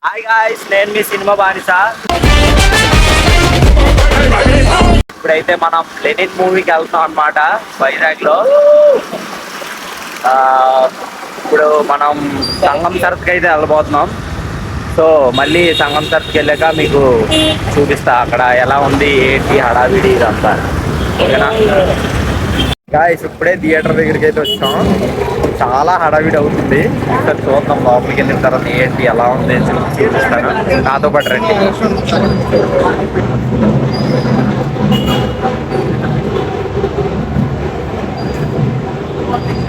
Hi guys, నేను మీ cinema బానిస. ఇప్పుడైతే మనం లెనిన్ మూవీకి వెళ్తాం అన్నమాట వైజాగ్ లో. ఇప్పుడు మనం సంగం సరస్సుకి అయితే వెళ్ళబోతున్నాం. సో మళ్ళీ సంగం సరస్సుకి వెళ్ళాక మీకు చూపిస్తా అక్కడ ఎలా ఉంది ఏంటి హడావిడి ఇదంతా. ఓకేనా గాయ్స్, ఇప్పుడే థియేటర్ దగ్గరికి అయితే వచ్చాం. చాలా హడావిడి అవుతుంది. ఇక్కడ చూద్దాం లోపలికి వెళ్ళిన తర్వాత ఏంటి ఎలా ఉంది చూపిస్తాను. నాతో పాటు రండి.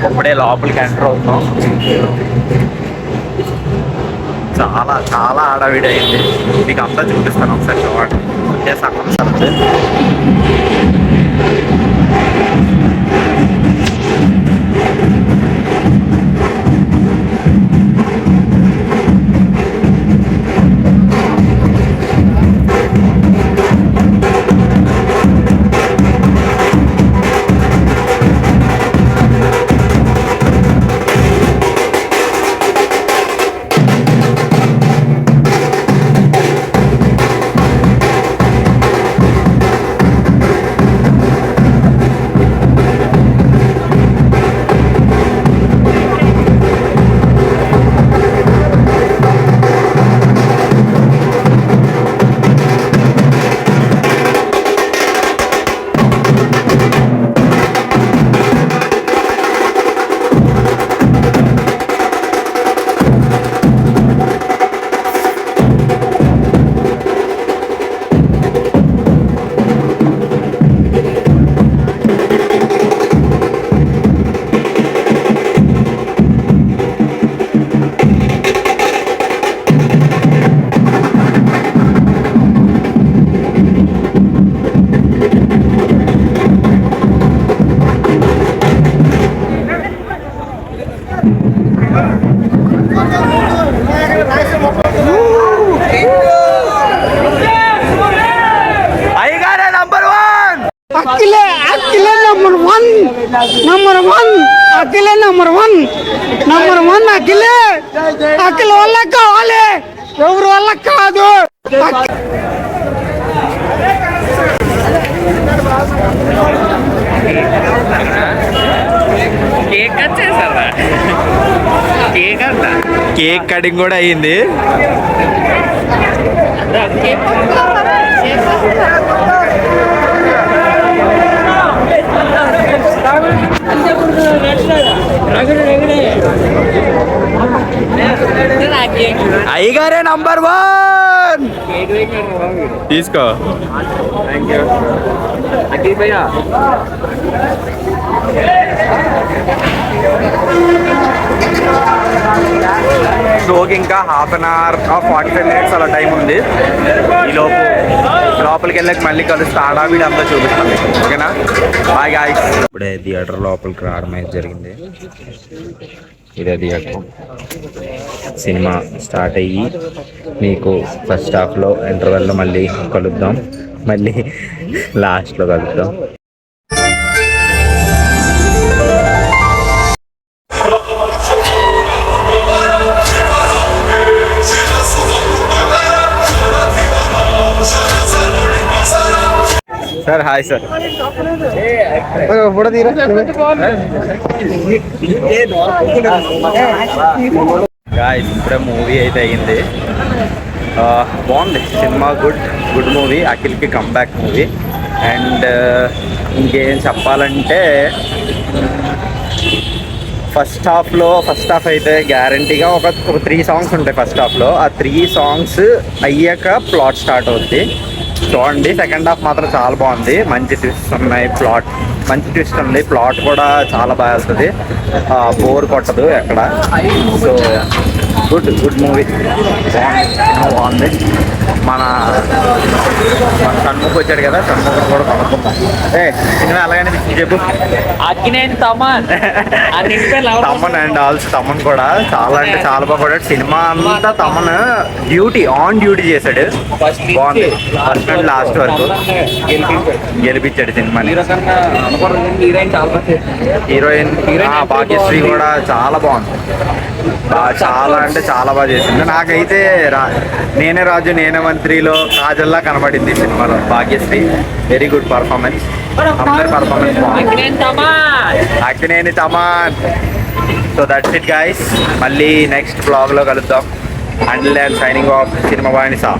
ఇప్పుడే లోపలికి ఎంటర్ అవుతాం. చాలా చాలా హడావిడి అయింది. మీకు అంతా చూపిస్తాను ఒకసారి చూడండి. అంటే సంగం సరస్సు. అఖిల వల్ల కావాలి, ఎవరి వల్ల కాదు. కేక్ కటింగ్ కూడా అయ్యింది. అయ్యగారే నంబర్ 1 తీసుకో. Thank you. షోకి ఇంకా ½ అన్ అవర్ 45 మినిట్స్ అలా టైం ఉంది. ఈలోపు లోపలికి వెళ్ళాక మళ్ళీ కలుస్తా. హడావిడి అంతా చూపిస్తాం మీకు. ఓకేనా, బాయ్ గాయ్స్. ఇప్పుడే థియేటర్ లోపలికి రావడం అయితే జరిగింది. ఇదే థియేటర్. సినిమా స్టార్ట్ అయ్యి మీకు ఫస్ట్ హాఫ్లో ఇంటర్వెల్లో మళ్ళీ కలుద్దాం, మళ్ళీ లాస్ట్లో కలుద్దాం. Sir hi sir. గాయ్స్, ఇప్పుడే మూవీ అయితే అయ్యింది. బాగుంది సినిమా. Good movie. అఖిల్కి కంబ్యాక్ మూవీ. అండ్ ఇంకేం చెప్పాలంటే ఫస్ట్ హాఫ్ అయితే గ్యారంటీగా ఒక 3 సాంగ్స్ ఉంటాయి ఫస్ట్ హాఫ్లో. ఆ 3 సాంగ్స్ అయ్యాక ప్లాట్ స్టార్ట్ అవుద్ది. చూడండి. సెకండ్ హాఫ్ మాత్రం చాలా బాగుంది. మంచి ట్విస్ట్ ఉన్నాయి. మంచి ట్విస్ట్ ఉంది. ప్లాట్ కూడా చాలా బాగా వెళ్తుంది. బోర్ కొట్టదు ఎక్కడ. So good movie. బాగుంది. మన షణ్ముఖ్ వచ్చాడు కదా, షణ్ముఖ్ కూడా కొనుక్కుందాం. సినిమా ఎలాగైనా చెప్పు. తమన్ అండ్ ఆల్సో తమన్ కూడా చాలా అంటే చాలా బాగా. సినిమా అంతా తమన్ ఆన్ డ్యూటీ చేశాడు. బాగుంది. ఫస్ట్ అండ్ లాస్ట్ వరకు గెలిపించాడు సినిమాని. హీరోయిన్ భాగ్యశ్రీ కూడా చాలా బాగుంది. చాలా అంటే చాలా బాగా చేసింది. నాకైతే నేనే రాజు నేనే మంత్రిలో కాజల్లా కనబడింది ఈ సినిమాలో భాగ్యశ్రీ. వెరీ గుడ్ పర్ఫార్మెన్స్, అందరి పర్ఫార్మెన్స్ బాగుంది. Akkineni Thaman. So that's it guys, మళ్ళీ నెక్స్ట్ బ్లాగ్లో కలుద్దాం. అండ్ సైనింగ్ ఆఫ్ సినిమా బానిసా.